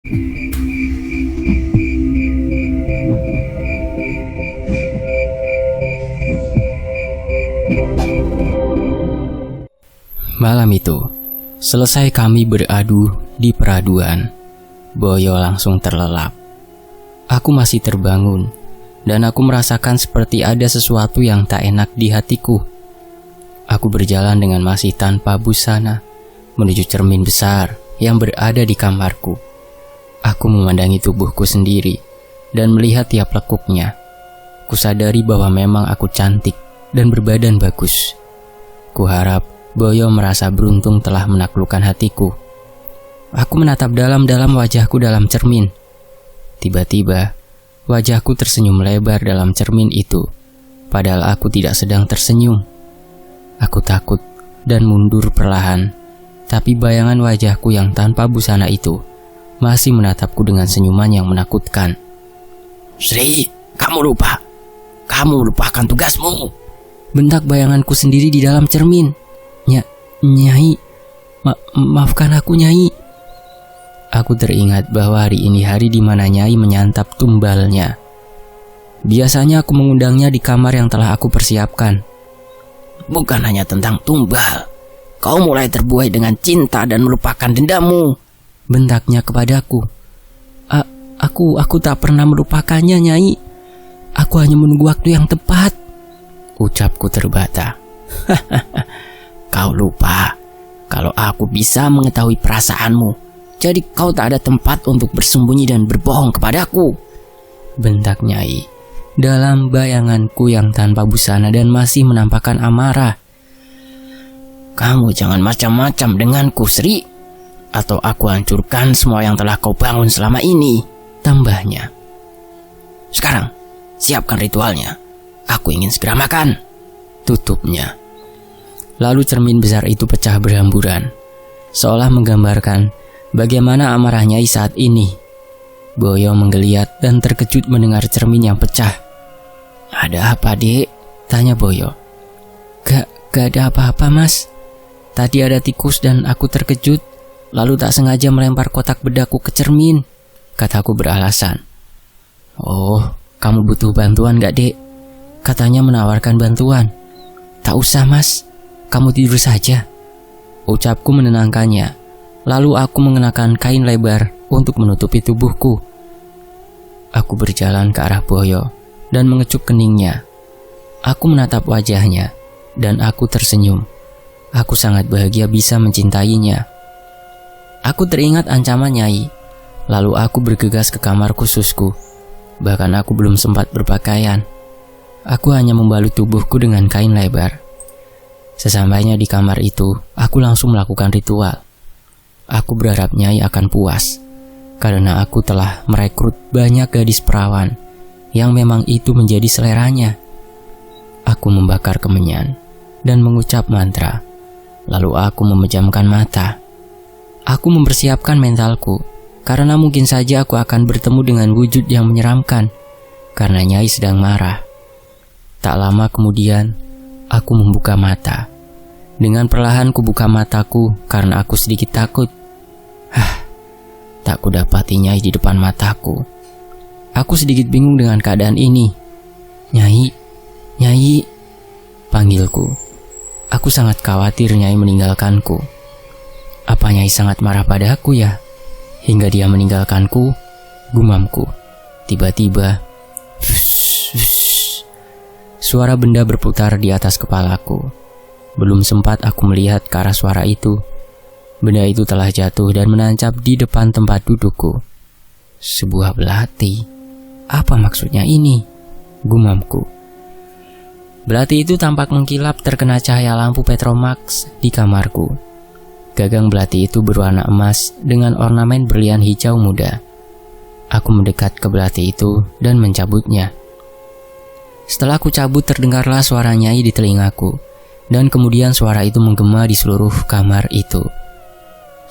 Malam itu, selesai kami beradu di peraduan, Boyo langsung terlelap. Aku masih terbangun, dan aku merasakan seperti ada sesuatu yang tak enak di hatiku. Aku berjalan dengan masih tanpa busana, menuju cermin besar yang berada di kamarku. Aku memandangi tubuhku sendiri, dan melihat tiap lekuknya. Kusadari bahwa memang aku cantik dan berbadan bagus. Kuharap Boyo merasa beruntung telah menaklukkan hatiku. Aku menatap dalam-dalam wajahku dalam cermin. Tiba-tiba, wajahku tersenyum lebar dalam cermin itu, padahal aku tidak sedang tersenyum. Aku takut dan mundur perlahan, tapi bayangan wajahku yang tanpa busana itu masih menatapku dengan senyuman yang menakutkan. Sri, kamu lupa. Kamu melupakan tugasmu. Bentak bayanganku sendiri di dalam cermin. Nyai, maafkan aku, Nyai. Aku teringat bahwa hari ini hari di mana Nyai menyantap tumbalnya. Biasanya aku mengundangnya di kamar yang telah aku persiapkan. Bukan hanya tentang tumbal. Kau mulai terbuai dengan cinta dan melupakan dendammu, bentaknya kepadaku. Aku tak pernah melupakannya, Nyai. Aku hanya menunggu waktu yang tepat, ucapku terbata. Kau lupa kalau aku bisa mengetahui perasaanmu. Jadi kau tak ada tempat untuk bersembunyi dan berbohong kepadaku, bentak Nyai dalam bayanganku yang tanpa busana dan masih menampakkan amarah. Kamu jangan macam-macam denganku, Sri, atau aku hancurkan semua yang telah kau bangun selama ini, tambahnya. Sekarang, siapkan ritualnya. Aku ingin segera makan, tutupnya. Lalu cermin besar itu pecah berhamburan, seolah menggambarkan bagaimana amarah Nyai saat ini. Boyo menggeliat dan terkejut mendengar cermin yang pecah. Ada apa, Dek? Tanya Boyo. Gak ada apa-apa, Mas. Tadi ada tikus dan aku terkejut, lalu tak sengaja melempar kotak bedaku ke cermin, kataku beralasan. Oh, kamu butuh bantuan gak, Dek? Katanya menawarkan bantuan. Tak usah, Mas. Kamu tidur saja, ucapku menenangkannya. Lalu aku mengenakan kain lebar untuk menutupi tubuhku. Aku berjalan ke arah Boyo dan mengecup keningnya. Aku menatap wajahnya dan aku tersenyum. Aku sangat bahagia bisa mencintainya. Aku teringat ancaman Nyai. Lalu aku bergegas ke kamar khususku. Bahkan aku belum sempat berpakaian. Aku hanya membalut tubuhku dengan kain lebar. Sesampainya di kamar itu, aku langsung melakukan ritual. Aku berharap Nyai akan puas, karena aku telah merekrut banyak gadis perawan yang memang itu menjadi seleranya. Aku membakar kemenyan dan mengucap mantra. Lalu aku memejamkan mata. Aku mempersiapkan mentalku, karena mungkin saja aku akan bertemu dengan wujud yang menyeramkan, karena Nyai sedang marah. Tak lama kemudian, aku membuka mata. Dengan perlahan kubuka mataku karena aku sedikit takut. Tak kudapati Nyai di depan mataku. Aku sedikit bingung dengan keadaan ini. Nyai, panggilku. Aku sangat khawatir Nyai meninggalkanku. Apa Nyai sangat marah padaku ya? Hingga dia meninggalkanku, gumamku. Tiba-tiba, suara benda berputar di atas kepalaku. Belum sempat aku melihat ke arah suara itu, benda itu telah jatuh dan menancap di depan tempat dudukku. Sebuah belati. Apa maksudnya ini? Gumamku. Belati itu tampak mengkilap terkena cahaya lampu Petromax di kamarku. Gagang belati itu berwarna emas dengan ornamen berlian hijau muda. Aku mendekat ke belati itu dan mencabutnya. Setelah aku cabut, terdengarlah suara Nyai di telingaku. Dan kemudian suara itu menggema di seluruh kamar itu.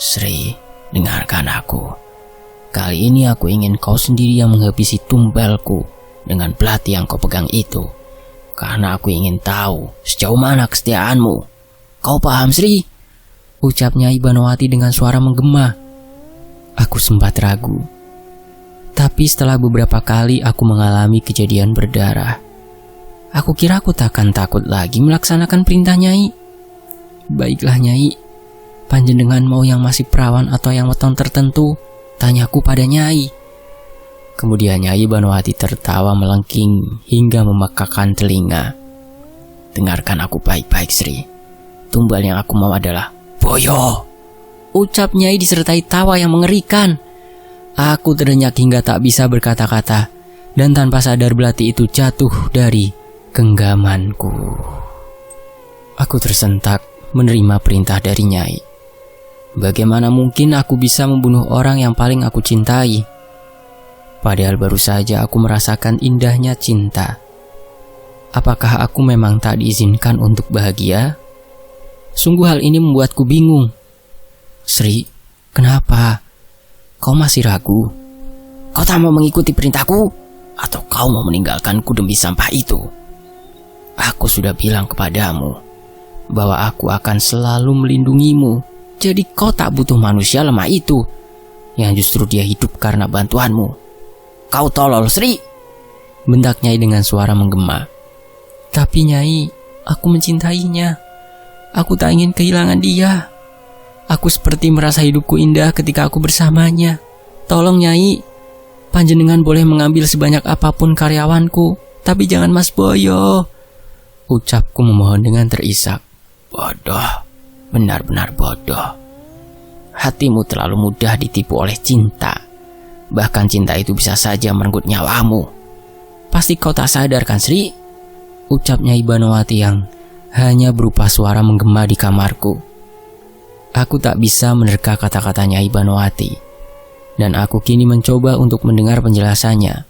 Sri, dengarkan aku. Kali ini aku ingin kau sendiri yang menghabisi tumbalku dengan belati yang kau pegang itu. Karena aku ingin tahu sejauh mana kesetiaanmu. Kau paham, Sri? Ucap Nyai Banowati dengan suara menggema. Aku sempat ragu. Tapi setelah beberapa kali aku mengalami kejadian berdarah, aku kira aku takkan takut lagi melaksanakan perintah Nyai. Baiklah Nyai, panjenengan mau yang masih perawan atau yang weton tertentu? Tanyaku pada Nyai. Kemudian Nyai Banowati tertawa melengking hingga memekakan telinga. Dengarkan aku baik-baik Sri. Tumbal yang aku mau adalah Boyo, ucap Nyai disertai tawa yang mengerikan. Aku terenyak hingga tak bisa berkata-kata, dan tanpa sadar belati itu jatuh dari genggamanku. Aku tersentak menerima perintah dari Nyai. Bagaimana mungkin aku bisa membunuh orang yang paling aku cintai? Padahal baru saja aku merasakan indahnya cinta. Apakah aku memang tak diizinkan untuk bahagia? Sungguh hal ini membuatku bingung. Sri, kenapa? Kau masih ragu? Kau tak mau mengikuti perintahku? Atau kau mau meninggalkanku demi sampah itu? Aku sudah bilang kepadamu bahwa aku akan selalu melindungimu. Jadi kau tak butuh manusia lemah itu yang justru dia hidup karena bantuanmu. Kau tolol Sri, bentak Nyai dengan suara menggema. Tapi Nyai, aku mencintainya. Aku tak ingin kehilangan dia. Aku seperti merasa hidupku indah ketika aku bersamanya. Tolong Nyai, panjenengan boleh mengambil sebanyak apapun karyawanku, tapi jangan Mas Boyo, ucapku memohon dengan terisak. Bodoh, benar-benar bodoh. Hatimu terlalu mudah ditipu oleh cinta. Bahkan cinta itu bisa saja merenggut nyawamu. Pasti kau tak sadar kan Sri? Ucap Nyai Banowati yang hanya berupa suara menggema di kamarku. Aku tak bisa menerka kata-kata Nyai Banowati, dan aku kini mencoba untuk mendengar penjelasannya.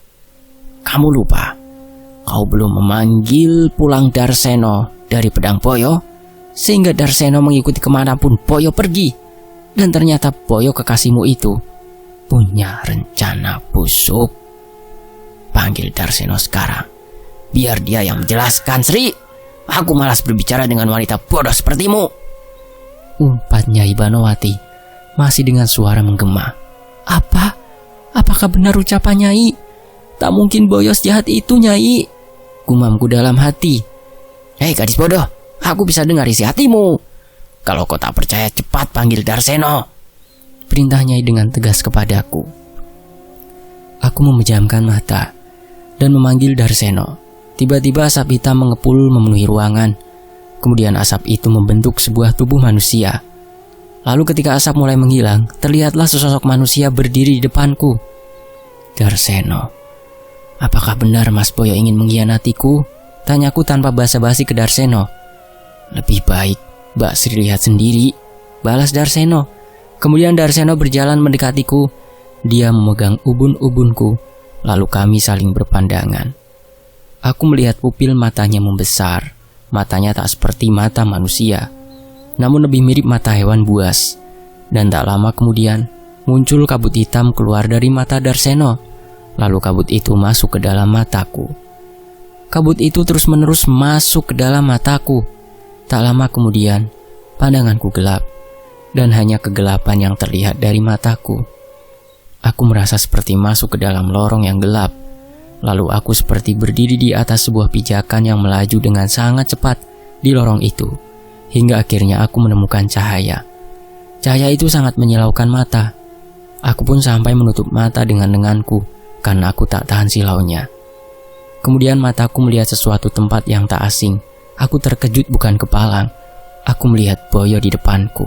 Kamu lupa, kau belum memanggil pulang Darseno dari pedang Boyo, sehingga Darseno mengikuti kemanapun Boyo pergi. Dan ternyata Boyo kekasihmu itu punya rencana busuk. Panggil Darseno sekarang, biar dia yang menjelaskan Sri. Aku malas berbicara dengan wanita bodoh sepertimu, umpat Nyai Banowati masih dengan suara menggema. Apa? Apakah benar ucapan Nyai? Tak mungkin Boyo sejahat itu Nyai, gumamku dalam hati. Hei gadis bodoh, aku bisa dengar isi hatimu. Kalau kau tak percaya cepat panggil Darseno, perintah Nyai dengan tegas kepadaku. Aku memejamkan mata dan memanggil Darseno. Tiba-tiba asap hitam mengepul memenuhi ruangan. Kemudian asap itu membentuk sebuah tubuh manusia. Lalu ketika asap mulai menghilang, terlihatlah sesosok manusia berdiri di depanku. Darseno, apakah benar Mas Boyo ingin mengkhianatiku? Tanyaku tanpa basa-basi ke Darseno. Lebih baik Mbak Sri lihat sendiri, balas Darseno. Kemudian Darseno berjalan mendekatiku. Dia memegang ubun-ubunku, lalu kami saling berpandangan. Aku melihat pupil matanya membesar. Matanya tak seperti mata manusia, namun lebih mirip mata hewan buas. Dan tak lama kemudian muncul kabut hitam keluar dari mata Darseno. Lalu kabut itu masuk ke dalam mataku. Kabut itu terus-menerus masuk ke dalam mataku. Tak lama kemudian pandanganku gelap, dan hanya kegelapan yang terlihat dari mataku. Aku merasa seperti masuk ke dalam lorong yang gelap. Lalu aku seperti berdiri di atas sebuah pijakan yang melaju dengan sangat cepat di lorong itu, hingga akhirnya aku menemukan cahaya. Cahaya itu sangat menyilaukan mata. Aku pun sampai menutup mata dengan lenganku karena aku tak tahan silaunya. Kemudian mataku melihat sesuatu tempat yang tak asing. Aku terkejut bukan kepalang. Aku melihat Boyo di depanku.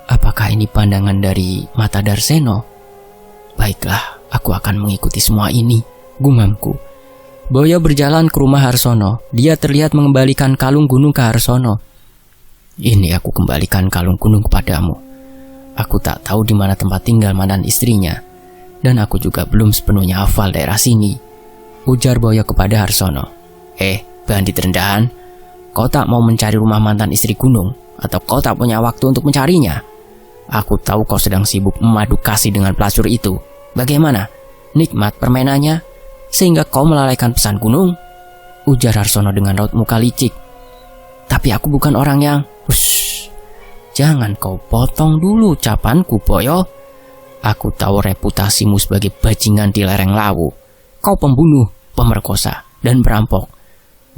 Apakah ini pandangan dari mata Darseno? Baiklah, aku akan mengikuti semua ini, gumamku. Boyo berjalan ke rumah Harsono. Dia terlihat mengembalikan kalung gunung ke Harsono. Ini aku kembalikan kalung gunung kepadamu. Aku tak tahu di mana tempat tinggal mantan istrinya, dan aku juga belum sepenuhnya hafal daerah sini, ujar Boyo kepada Harsono. Bandit rendahan, kau tak mau mencari rumah mantan istri gunung, atau kau tak punya waktu untuk mencarinya? Aku tahu kau sedang sibuk memadu kasih dengan pelacur itu. Bagaimana? Nikmat permainannya sehingga kau melalaikan pesan gunung? Ujar Harsono dengan raut muka licik. Tapi aku bukan orang yang... Jangan kau potong dulu ucapanku, Boyo. Aku tahu reputasimu sebagai bajingan di lereng Lawu. Kau pembunuh, pemerkosa, dan perampok.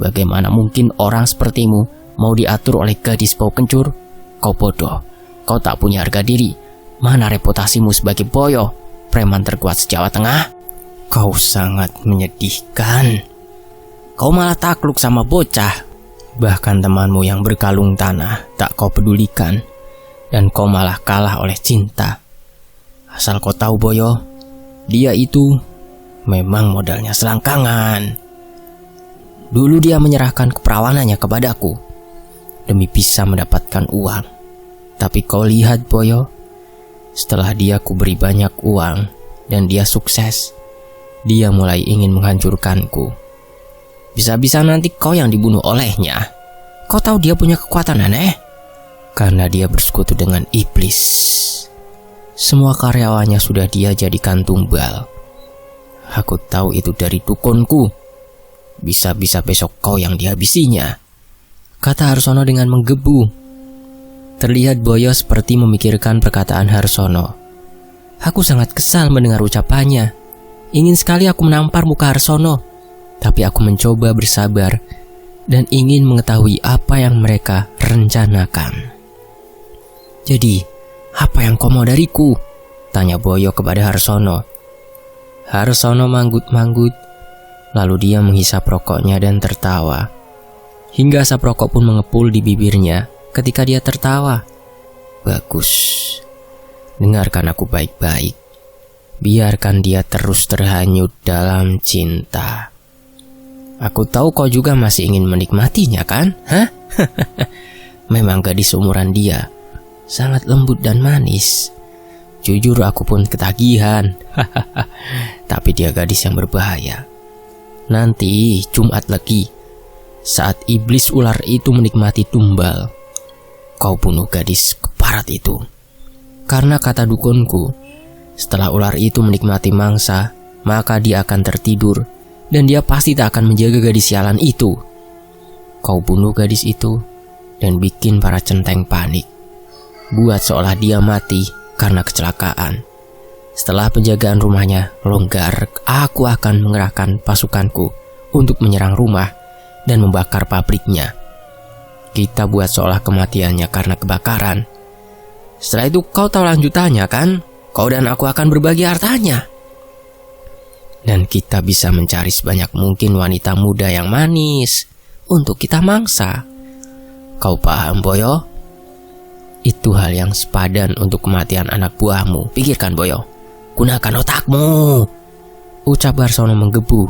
Bagaimana mungkin orang sepertimu mau diatur oleh gadis bau kencur? Kau bodoh. Kau tak punya harga diri. Mana reputasimu sebagai Boyo, preman terkuat se-Jawa Tengah? Kau sangat menyedihkan. Kau malah takluk sama bocah. Bahkan temanmu yang berkalung tanah tak kau pedulikan. Dan kau malah kalah oleh cinta. Asal kau tahu Boyo, dia itu memang modalnya selangkangan. Dulu dia menyerahkan keperawanannya kepadaku demi bisa mendapatkan uang. Tapi kau lihat Boyo, setelah dia kuberi banyak uang dan dia sukses, dia mulai ingin menghancurkanku. Bisa-bisa nanti kau yang dibunuh olehnya. Kau tahu dia punya kekuatan aneh? Karena dia bersekutu dengan iblis. Semua karyawannya sudah dia jadikan tumbal. Aku tahu itu dari dukunku. Bisa-bisa besok kau yang dihabisinya, kata Harsono dengan menggebu. Terlihat Boyo seperti memikirkan perkataan Harsono. Aku sangat kesal mendengar ucapannya. Ingin sekali aku menampar muka Harsono, tapi aku mencoba bersabar dan ingin mengetahui apa yang mereka rencanakan. Jadi, apa yang kau mau dariku? Tanya Boyo kepada Harsono. Harsono manggut-manggut, lalu dia menghisap rokoknya dan tertawa. Hingga asap rokok pun mengepul di bibirnya ketika dia tertawa. Bagus, dengarkan aku baik-baik. Biarkan dia terus terhanyut dalam cinta. Aku tahu kau juga masih ingin menikmatinya kan? Hah? Memang gadis seumuran dia sangat lembut dan manis. Jujur aku pun ketagihan. Tapi dia gadis yang berbahaya. Nanti Jumat lagi, saat iblis ular itu menikmati tumbal, kau bunuh gadis keparat itu. Karena kata dukunku, setelah ular itu menikmati mangsa, maka dia akan tertidur dan dia pasti tak akan menjaga gadis sialan itu. Kau bunuh gadis itu dan bikin para centeng panik. Buat seolah dia mati karena kecelakaan. Setelah penjagaan rumahnya longgar, aku akan mengerahkan pasukanku untuk menyerang rumah dan membakar pabriknya. Kita buat seolah kematiannya karena kebakaran. Setelah itu kau tahu lanjutannya kan? Kau dan aku akan berbagi hartanya. Dan kita bisa mencari sebanyak mungkin wanita muda yang manis untuk kita mangsa. Kau paham Boyo? Itu hal yang sepadan untuk kematian anak buahmu. Pikirkan Boyo, gunakan otakmu, ucap Harsono menggebu.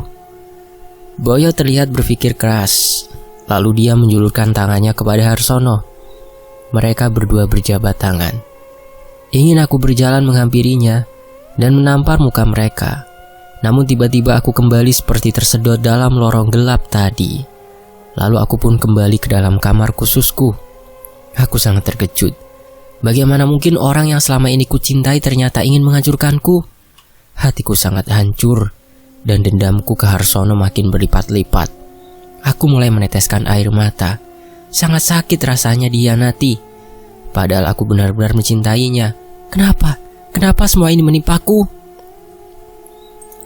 Boyo terlihat berpikir keras. Lalu dia menjulurkan tangannya kepada Harsono. Mereka berdua berjabat tangan. Ingin aku berjalan menghampirinya dan menampar muka mereka. Namun tiba-tiba aku kembali seperti tersedot dalam lorong gelap tadi. Lalu aku pun kembali ke dalam kamar khususku. Aku sangat terkejut. Bagaimana mungkin orang yang selama ini kucintai ternyata ingin menghancurkanku? Hatiku sangat hancur dan dendamku ke Harsono makin berlipat-lipat. Aku mulai meneteskan air mata. Sangat sakit rasanya dihianati. Padahal aku benar-benar mencintainya. Kenapa? Kenapa semua ini menimpaku?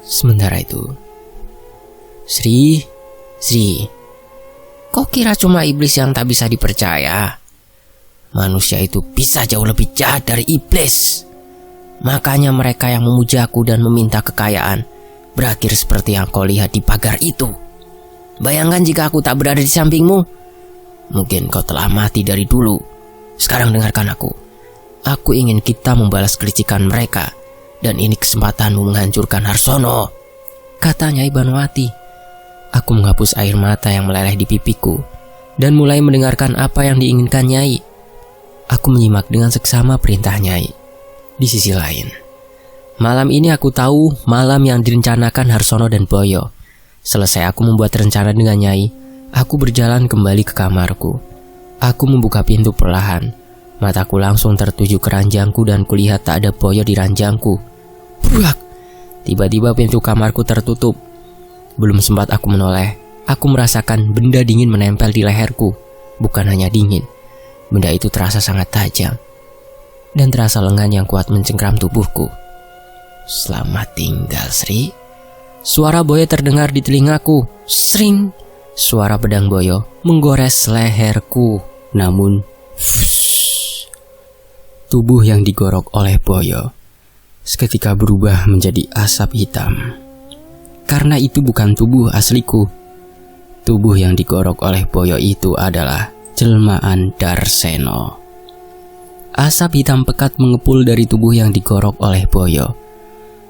Sementara itu, Sri, kau kira cuma iblis yang tak bisa dipercaya? Manusia itu bisa jauh lebih jahat dari iblis. Makanya mereka yang memujaku dan meminta kekayaan berakhir seperti yang kau lihat di pagar itu. Bayangkan jika aku tak berada di sampingmu. Mungkin kau telah mati dari dulu. Sekarang dengarkan aku. Aku ingin kita membalas kelicikan mereka. Dan ini kesempatanmu menghancurkan Harsono, kata Nyai Banowati. Aku menghapus air mata yang meleleh di pipiku dan mulai mendengarkan apa yang diinginkan Nyai. Aku menyimak dengan seksama perintah Nyai. Di sisi lain, malam ini aku tahu malam yang direncanakan Harsono dan Boyo. Selesai aku membuat rencana dengan Nyai, aku berjalan kembali ke kamarku. Aku membuka pintu perlahan. Mataku langsung tertuju ke ranjangku dan kulihat tak ada Boyo di ranjangku. Burak! Tiba-tiba pintu kamarku tertutup. Belum sempat aku menoleh, aku merasakan benda dingin menempel di leherku. Bukan hanya dingin, benda itu terasa sangat tajam dan terasa lengan yang kuat mencengkram tubuhku. Selamat tinggal, Sri. Suara Boyo terdengar di telingaku. Sring. Suara pedang Boyo menggores leherku. Namun, tubuh yang digorok oleh Boyo seketika berubah menjadi asap hitam. Karena itu bukan tubuh asliku. Tubuh yang digorok oleh Boyo itu adalah jelmaan Darseno. Asap hitam pekat mengepul dari tubuh yang digorok oleh Boyo.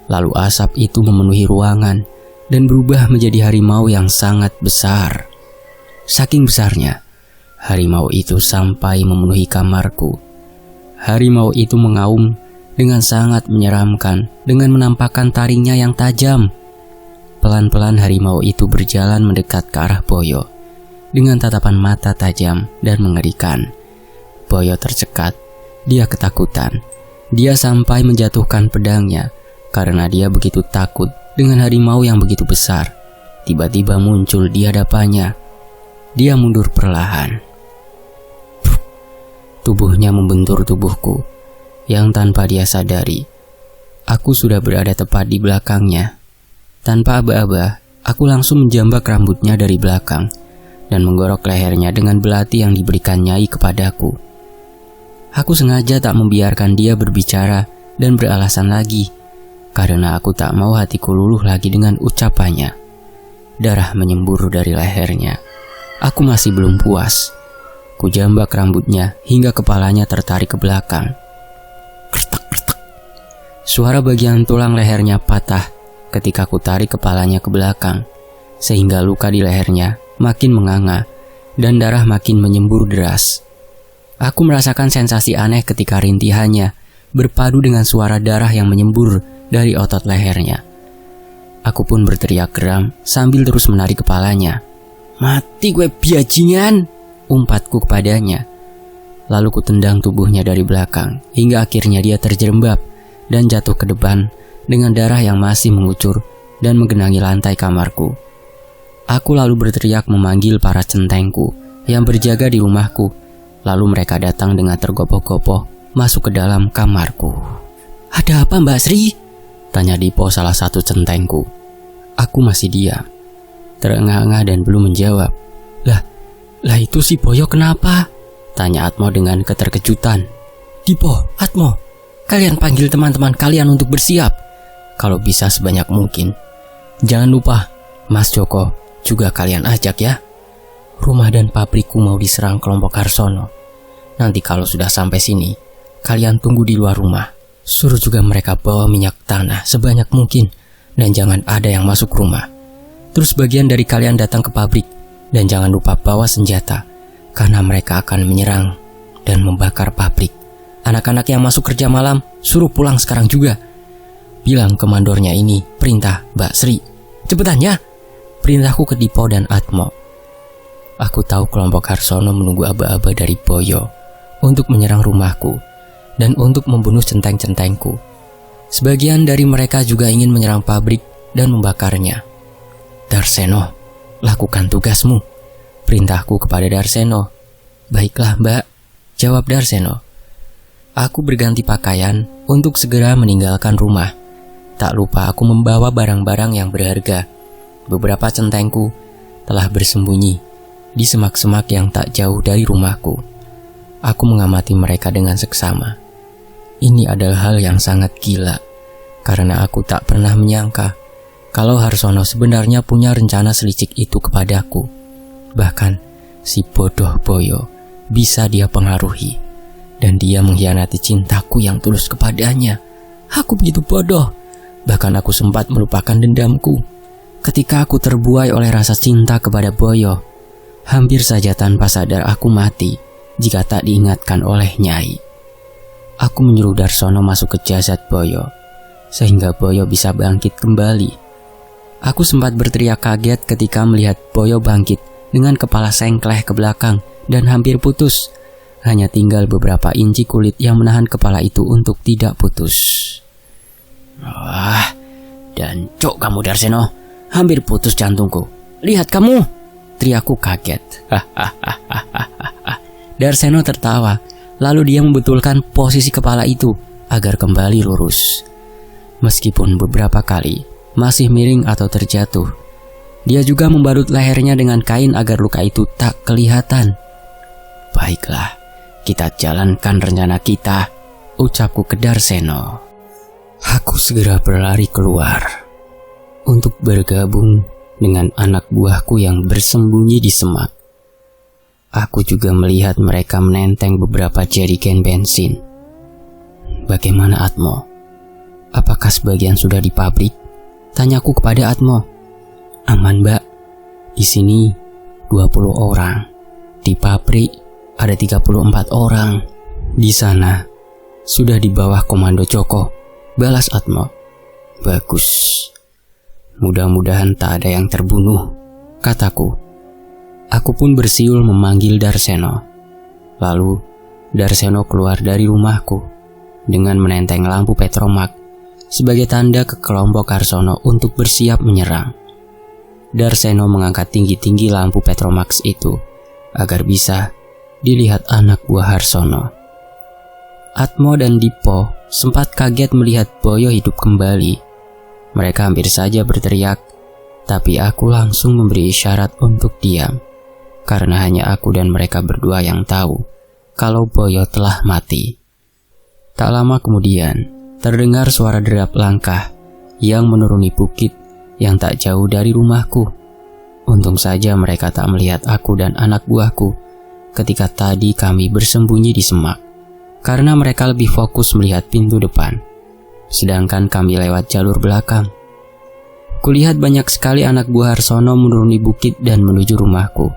Lalu asap itu memenuhi ruangan dan berubah menjadi harimau yang sangat besar. Saking besarnya, harimau itu sampai memenuhi kamarku. Harimau itu mengaum dengan sangat menyeramkan dengan menampakkan taringnya yang tajam. Pelan-pelan harimau itu berjalan mendekat ke arah Boyo dengan tatapan mata tajam dan mengerikan. Boyo tercekat, dia ketakutan. Dia sampai menjatuhkan pedangnya karena dia begitu takut dengan harimau yang begitu besar. Tiba-tiba muncul di hadapannya. Dia mundur perlahan. Tubuhnya membentur tubuhku yang tanpa dia sadari, aku sudah berada tepat di belakangnya. Tanpa aba-aba, aku langsung menjambak rambutnya dari belakang dan menggorok lehernya dengan belati yang diberikan Nyai kepadaku. Aku sengaja tak membiarkan dia berbicara dan beralasan lagi, karena aku tak mau hatiku luluh lagi dengan ucapannya. Darah menyembur dari lehernya. Aku masih belum puas. Kujambak rambutnya hingga kepalanya tertarik ke belakang. Kertak-kertak. Suara bagian tulang lehernya patah ketika ku tarik kepalanya ke belakang, sehingga luka di lehernya makin menganga dan darah makin menyembur deras. Aku merasakan sensasi aneh ketika rintihannya berpadu dengan suara darah yang menyembur dari otot lehernya. Aku pun berteriak geram sambil terus menarik kepalanya. "Mati gue biajingan!" umpatku kepadanya. Lalu ku tendang tubuhnya dari belakang hingga akhirnya dia terjerembab dan jatuh ke depan dengan darah yang masih mengucur dan menggenangi lantai kamarku. Aku lalu berteriak memanggil para centengku yang berjaga di rumahku. Lalu mereka datang dengan tergopoh-gopoh masuk ke dalam kamarku. "Ada apa, Mbak Sri?" tanya Dipo, salah satu centengku. Aku masih diam, terengah-engah dan belum menjawab. Lah itu si Boyo kenapa?" tanya Atmo dengan keterkejutan. "Dipo, Atmo, kalian panggil teman-teman kalian untuk bersiap. Kalau bisa sebanyak mungkin. Jangan lupa, Mas Joko juga kalian ajak ya. Rumah dan pabrikku mau diserang kelompok Harsono. Nanti kalau sudah sampai sini, kalian tunggu di luar rumah. Suruh juga mereka bawa minyak tanah sebanyak mungkin dan jangan ada yang masuk rumah. Terus bagian dari kalian datang ke pabrik dan jangan lupa bawa senjata karena mereka akan menyerang dan membakar pabrik. Anak-anak yang masuk kerja malam suruh pulang sekarang juga. Bilang ke mandornya ini perintah Mbak Sri. Cepetan ya!" perintahku ke Dipo dan Atmo. Aku tahu kelompok Harsono menunggu aba-aba dari Boyo untuk menyerang rumahku dan untuk membunuh centeng-centengku. Sebagian dari mereka juga ingin menyerang pabrik dan membakarnya. "Darseno, lakukan tugasmu," perintahku kepada Darseno. "Baiklah, Mbak," jawab Darseno. Aku berganti pakaian untuk segera meninggalkan rumah. Tak lupa aku membawa barang-barang yang berharga. Beberapa centengku telah bersembunyi di semak-semak yang tak jauh dari rumahku. Aku mengamati mereka dengan seksama. Ini adalah hal yang sangat gila, karena aku tak pernah menyangka kalau Harsono sebenarnya punya rencana selicik itu kepadaku. Bahkan si bodoh Boyo bisa dia pengaruhi, dan dia mengkhianati cintaku yang tulus kepadanya. Aku begitu bodoh. Bahkan aku sempat melupakan dendamku ketika aku terbuai oleh rasa cinta kepada Boyo. Hampir saja tanpa sadar aku mati jika tak diingatkan oleh Nyai. Aku menyuruh Darsono masuk ke jasad Boyo sehingga Boyo bisa bangkit kembali. Aku sempat berteriak kaget ketika melihat Boyo bangkit dengan kepala sengkleh ke belakang dan hampir putus. Hanya tinggal beberapa inci kulit yang menahan kepala itu untuk tidak putus. "Wah, dancuk kamu Darseno, hampir putus jantungku. Lihat kamu!" teriakku kaget. Darseno tertawa, lalu dia membetulkan posisi kepala itu agar kembali lurus. Meskipun beberapa kali masih miring atau terjatuh, dia juga membalut lehernya dengan kain agar luka itu tak kelihatan. Baiklah, kita jalankan rencana kita, ucapku ke Darseno. Aku segera berlari keluar untuk bergabung dengan anak buahku yang bersembunyi di semak. Aku juga melihat mereka menenteng beberapa jerigen bensin. Bagaimana Atmo? Apakah sebagian sudah di pabrik? Tanyaku kepada Atmo. Aman, Mbak. Di sini 20 orang. Di pabrik ada 34 orang. Di sana sudah di bawah komando Joko, balas Atmo. Bagus. Mudah-mudahan tak ada yang terbunuh, kataku. Aku pun bersiul memanggil Darseno. Lalu Darseno keluar dari rumahku dengan menenteng lampu petromak sebagai tanda ke kelompok Harsono untuk bersiap menyerang. Darseno mengangkat tinggi-tinggi lampu petromax itu agar bisa dilihat anak buah Harsono. Atmo dan Dipo sempat kaget melihat Boyo hidup kembali. Mereka hampir saja berteriak, tapi aku langsung memberi isyarat untuk diam, karena hanya aku dan mereka berdua yang tahu kalau Boyo telah mati. Tak lama kemudian, terdengar suara derap langkah yang menuruni bukit yang tak jauh dari rumahku. Untung saja mereka tak melihat aku dan anak buahku ketika tadi kami bersembunyi di semak, karena mereka lebih fokus melihat pintu depan, sedangkan kami lewat jalur belakang. Kulihat banyak sekali anak buah Harsono menuruni bukit dan menuju rumahku.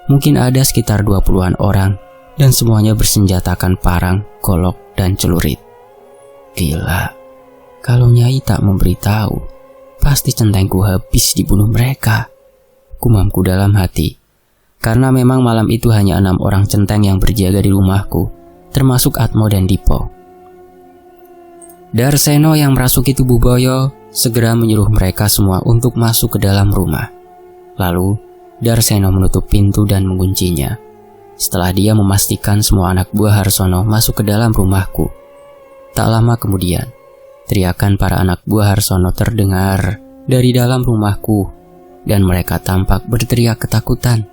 Mungkin ada sekitar 20-an orang, dan semuanya bersenjatakan parang, golok, dan celurit. Gila, kalau Nyai tak memberitahu, pasti centengku habis dibunuh mereka, gumamku dalam hati. Karena memang malam itu hanya 6 orang centeng yang berjaga di rumahku, termasuk Atmo dan Dipo. Darseno yang merasuki tubuh Boyo segera menyuruh mereka semua untuk masuk ke dalam rumah. Lalu Darseno menutup pintu dan menguncinya. Setelah dia memastikan semua anak buah Harsono masuk ke dalam rumahku, tak lama kemudian teriakan para anak buah Harsono terdengar dari dalam rumahku, dan mereka tampak berteriak ketakutan.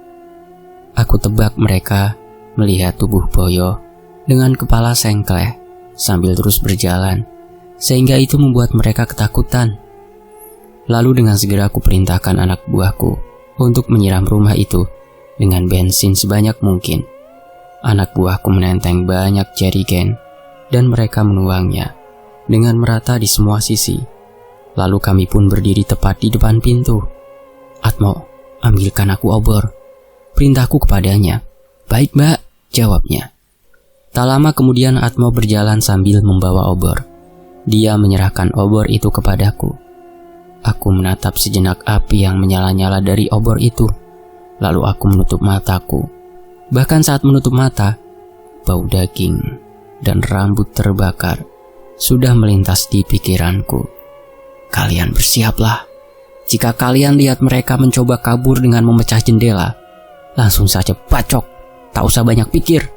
Aku tebak mereka melihat tubuh Boyo dengan kepala sengkleh sambil terus berjalan, sehingga itu membuat mereka ketakutan. Lalu dengan segera aku perintahkan anak buahku untuk menyiram rumah itu dengan bensin sebanyak mungkin. Anak buahku menenteng banyak jerigen dan mereka menuangnya dengan merata di semua sisi. Lalu kami pun berdiri tepat di depan pintu. Atmo, ambilkan aku obor, perintahku kepadanya. Baik, Mbak, jawabnya. Tak lama kemudian Atmo berjalan sambil membawa obor. Dia menyerahkan obor itu kepadaku. Aku menatap sejenak api yang menyala-nyala dari obor itu. Lalu aku menutup mataku. Bahkan saat menutup mata, bau daging dan rambut terbakar sudah melintas di pikiranku. Kalian bersiaplah. Jika kalian lihat mereka mencoba kabur dengan memecah jendela, langsung saja bacok. Tak usah banyak pikir,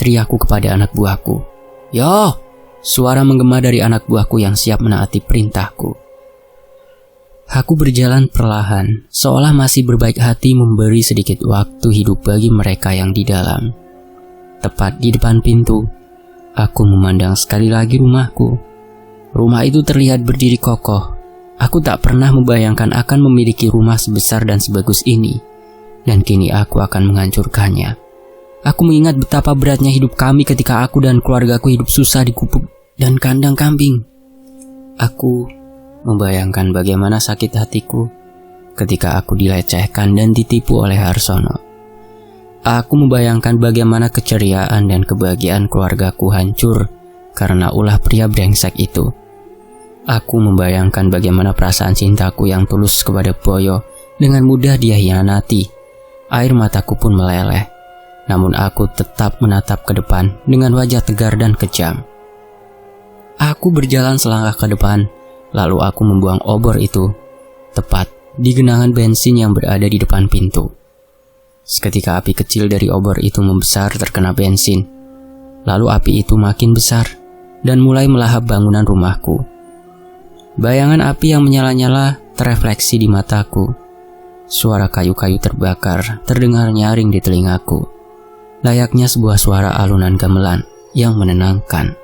teriakku kepada anak buahku. Yo! Suara menggema dari anak buahku yang siap menaati perintahku. Aku berjalan perlahan, seolah masih berbaik hati memberi sedikit waktu hidup bagi mereka yang di dalam. Tepat di depan pintu, aku memandang sekali lagi rumahku. Rumah itu terlihat berdiri kokoh. Aku tak pernah membayangkan akan memiliki rumah sebesar dan sebagus ini, dan kini aku akan menghancurkannya. Aku mengingat betapa beratnya hidup kami ketika aku dan keluargaku hidup susah di gubuk dan kandang kambing. Aku membayangkan bagaimana sakit hatiku ketika aku dilecehkan dan ditipu oleh Harsono. Aku membayangkan bagaimana keceriaan dan kebahagiaan keluargaku hancur karena ulah pria brengsek itu. Aku membayangkan bagaimana perasaan cintaku yang tulus kepada Boyo dengan mudah dia hianati. Air mataku pun meleleh. Namun aku tetap menatap ke depan dengan wajah tegar dan kejam. Aku berjalan selangkah ke depan, lalu aku membuang obor itu tepat di genangan bensin yang berada di depan pintu. Seketika api kecil dari obor itu membesar terkena bensin. Lalu api itu makin besar dan mulai melahap bangunan rumahku. Bayangan api yang menyala-nyala terefleksi di mataku. Suara kayu-kayu terbakar terdengar nyaring di telingaku, layaknya sebuah suara alunan gamelan yang menenangkan.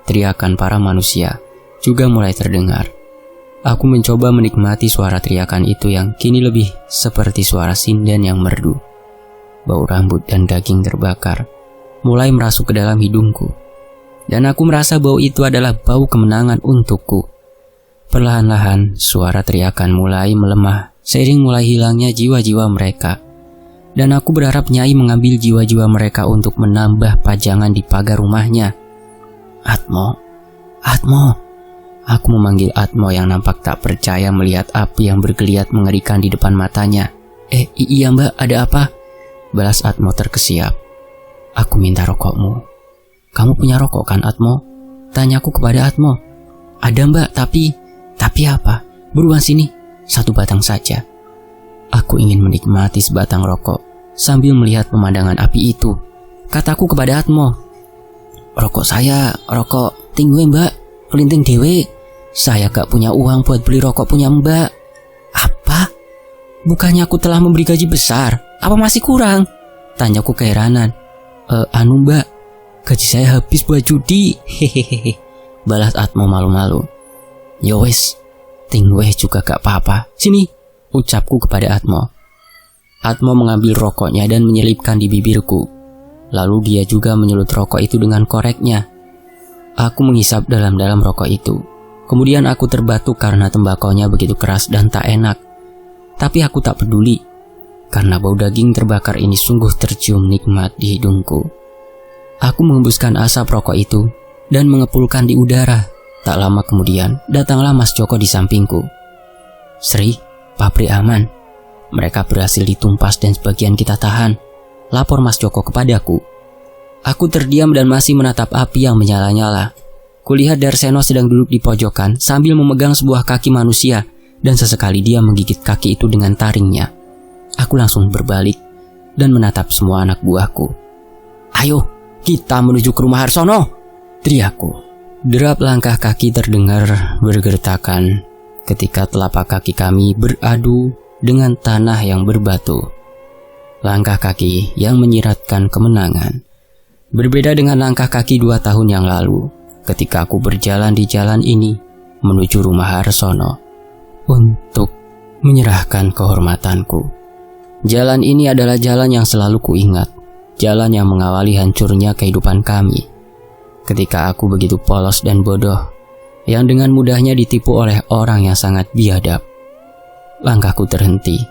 Teriakan para manusia juga mulai terdengar. Aku mencoba menikmati suara teriakan itu yang kini lebih seperti suara sinden yang merdu. Bau rambut dan daging terbakar mulai merasuk ke dalam hidungku, dan aku merasa bau itu adalah bau kemenangan untukku. Perlahan-lahan suara teriakan mulai melemah seiring mulai hilangnya jiwa-jiwa mereka, dan aku berharap Nyai mengambil jiwa-jiwa mereka untuk menambah pajangan di pagar rumahnya. Atmo, Atmo. Aku memanggil Atmo yang nampak tak percaya melihat api yang bergeliat mengerikan di depan matanya. Iya mbak, ada apa? Balas Atmo terkesiap. Aku minta rokokmu. Kamu punya rokok kan Atmo? Tanyaku kepada Atmo. Ada mbak, tapi apa? Buruan sini, satu batang saja. Aku ingin menikmati sebatang rokok sambil melihat pemandangan api itu. Kataku kepada Atmo. Rokok saya, rokok tingwe mbak, kelinting dewe. Saya gak punya uang buat beli rokok punya mbak. Apa? Bukannya aku telah memberi gaji besar? Apa masih kurang? Tanyaku keheranan. Anu mbak, gaji saya habis buat judi. Hehehe. Balas Atmo malu-malu. Yowes, tingweh juga gak apa-apa. Sini, ucapku kepada Atmo. Atmo mengambil rokoknya dan menyelipkan di bibirku. Lalu dia juga menyulut rokok itu dengan koreknya. Aku menghisap dalam-dalam rokok itu. Kemudian aku terbatuk karena tembakonya begitu keras dan tak enak. Tapi aku tak peduli, karena bau daging terbakar ini sungguh tercium nikmat di hidungku. Aku mengembuskan asap rokok itu dan mengepulkan di udara. Tak lama kemudian, datanglah Mas Joko di sampingku. Sri, pabrik aman. Mereka berhasil ditumpas dan sebagian kita tahan. Lapor Mas Joko kepadaku. Aku terdiam dan masih menatap api yang menyala-nyala. Kulihat Darseno sedang duduk di pojokan sambil memegang sebuah kaki manusia, dan sesekali dia menggigit kaki itu dengan taringnya. Aku langsung berbalik dan menatap semua anak buahku. Ayo, kita menuju ke rumah Harsono, teriakku. Derap langkah kaki terdengar bergertakan ketika telapak kaki kami beradu dengan tanah yang berbatu. Langkah kaki yang menyiratkan kemenangan. Berbeda dengan langkah kaki 2 tahun yang lalu ketika aku berjalan di jalan ini menuju rumah Harsono untuk menyerahkan kehormatanku. Jalan ini adalah jalan yang selalu kuingat, jalan yang mengawali hancurnya kehidupan kami. Ketika aku begitu polos dan bodoh, yang dengan mudahnya ditipu oleh orang yang sangat biadab. Langkahku terhenti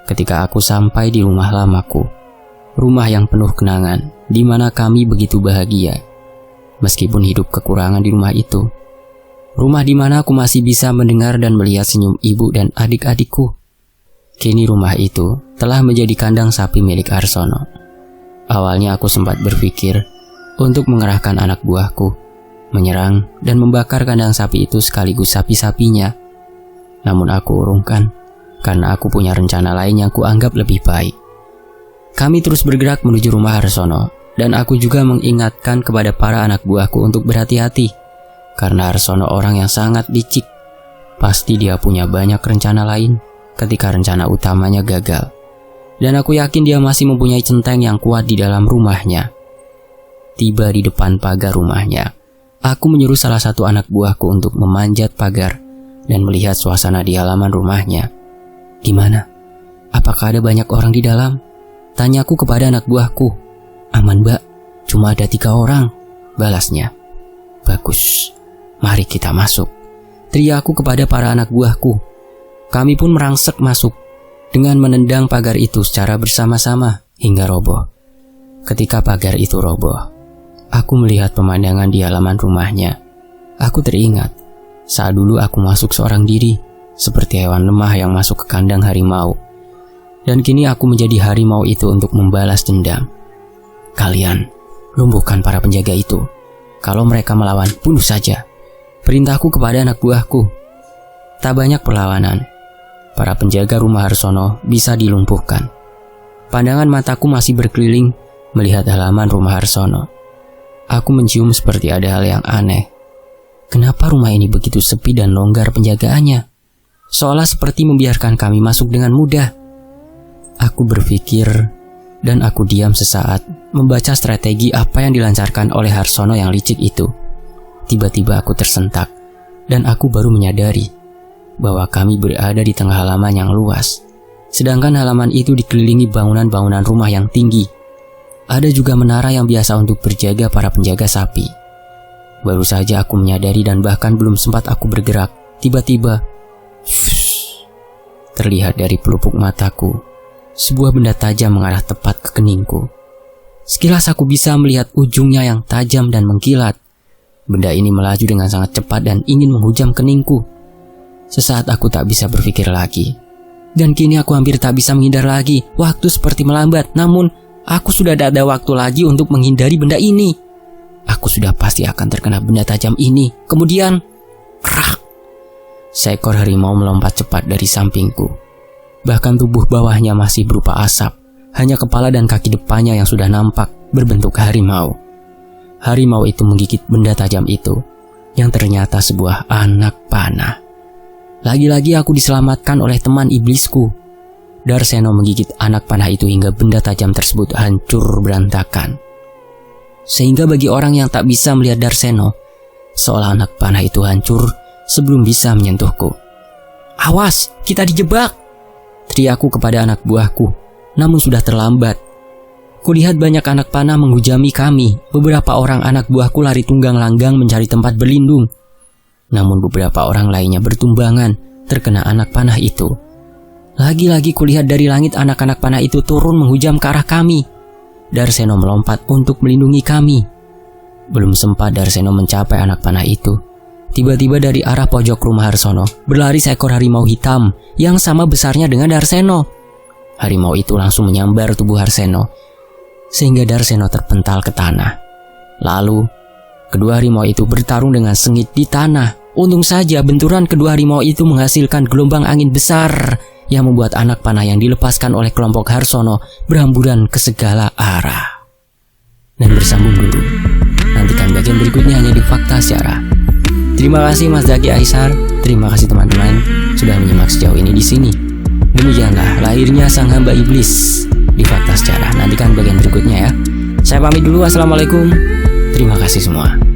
ketika aku sampai di rumah lamaku, rumah yang penuh kenangan, di mana kami begitu bahagia. Meskipun hidup kekurangan di rumah itu, rumah di mana aku masih bisa mendengar dan melihat senyum ibu dan adik-adikku. Kini rumah itu telah menjadi kandang sapi milik Harsono. Awalnya aku sempat berpikir untuk mengerahkan anak buahku, menyerang dan membakar kandang sapi itu sekaligus sapi-sapinya. Namun aku urungkan, karena aku punya rencana lain yang kuanggap lebih baik. Kami terus bergerak menuju rumah Harsono, dan aku juga mengingatkan kepada para anak buahku untuk berhati-hati, karena Harsono orang yang sangat licik. Pasti dia punya banyak rencana lain ketika rencana utamanya gagal. Dan aku yakin dia masih mempunyai centeng yang kuat di dalam rumahnya. Tiba di depan pagar rumahnya, aku menyuruh salah satu anak buahku untuk memanjat pagar dan melihat suasana di halaman rumahnya. Gimana? Apakah ada banyak orang di dalam? Tanyaku kepada anak buahku. Aman mbak, cuma ada 3 orang, balasnya. Bagus, mari kita masuk, teriakku kepada para anak buahku. Kami pun merangsek masuk dengan menendang pagar itu secara bersama-sama hingga roboh. Ketika pagar itu roboh, aku melihat pemandangan di halaman rumahnya. Aku teringat saat dulu aku masuk seorang diri, seperti hewan lemah yang masuk ke kandang harimau. Dan kini aku menjadi harimau itu untuk membalas dendam. Kalian lumpuhkan para penjaga itu. Kalau mereka melawan, bunuh saja, perintahku kepada anak buahku. Tak banyak perlawanan, para penjaga rumah Harsono bisa dilumpuhkan. Pandangan mataku masih berkeliling melihat halaman rumah Harsono. Aku mencium seperti ada hal yang aneh. kenapa rumah ini begitu sepi dan longgar penjagaannya? Seolah seperti membiarkan kami masuk dengan mudah. Aku berpikir dan aku diam sesaat membaca strategi apa yang dilancarkan oleh Harsono yang licik itu. Tiba-tiba aku tersentak dan aku baru menyadari bahwa kami berada di tengah halaman yang luas. Sedangkan halaman itu dikelilingi bangunan-bangunan rumah yang tinggi. Ada juga menara yang biasa untuk berjaga para penjaga sapi. Baru saja aku menyadari dan bahkan belum sempat aku bergerak, tiba-tiba terlihat dari pelupuk mataku sebuah benda tajam mengarah tepat ke keningku. Sekilas aku bisa melihat ujungnya yang tajam dan mengkilat. Benda ini melaju dengan sangat cepat dan ingin menghujam keningku. Sesaat aku tak bisa berpikir lagi. Dan kini aku hampir tak bisa menghindar lagi. Waktu seperti melambat, namun aku sudah tak ada waktu lagi untuk menghindari benda ini. Aku sudah pasti akan terkena benda tajam ini. Kemudian, krak! Seekor harimau melompat cepat dari sampingku. Bahkan tubuh bawahnya masih berupa asap. Hanya kepala dan kaki depannya yang sudah nampak berbentuk harimau. Harimau itu menggigit benda tajam itu, yang ternyata sebuah anak panah. Lagi-lagi aku diselamatkan oleh teman iblisku. Darseno menggigit anak panah itu hingga benda tajam tersebut hancur berantakan. Sehingga bagi orang yang tak bisa melihat Darseno, seolah anak panah itu hancur sebelum bisa menyentuhku. "Awas, kita dijebak!" teriakku kepada anak buahku, namun sudah terlambat. Kulihat banyak anak panah menghujami kami. Beberapa orang anak buahku lari tunggang langgang mencari tempat berlindung. Namun beberapa orang lainnya bertumbangan terkena anak panah itu. Lagi-lagi kulihat dari langit anak-anak panah itu turun menghujam ke arah kami. Darseno melompat untuk melindungi kami. Belum sempat Darseno mencapai anak panah itu, tiba-tiba dari arah pojok rumah Harsono berlari seekor harimau hitam yang sama besarnya dengan Darseno. Harimau itu langsung menyambar tubuh Darseno sehingga Darseno terpental ke tanah. Lalu kedua harimau itu bertarung dengan sengit di tanah. Untung saja benturan kedua harimau itu menghasilkan gelombang angin besar yang membuat anak panah yang dilepaskan oleh kelompok Harsono berhamburan ke segala arah. Dan bersambung dulu. Nantikan bagian berikutnya hanya di Fakta Sejarah. Terima kasih Mas Zaki Aisar, terima kasih teman-teman sudah menyimak sejauh ini di sini. Demikianlah lahirnya sang hamba iblis di Fakta Sejarah. Nantikan bagian berikutnya ya. Saya pamit dulu, assalamualaikum. Terima kasih semua.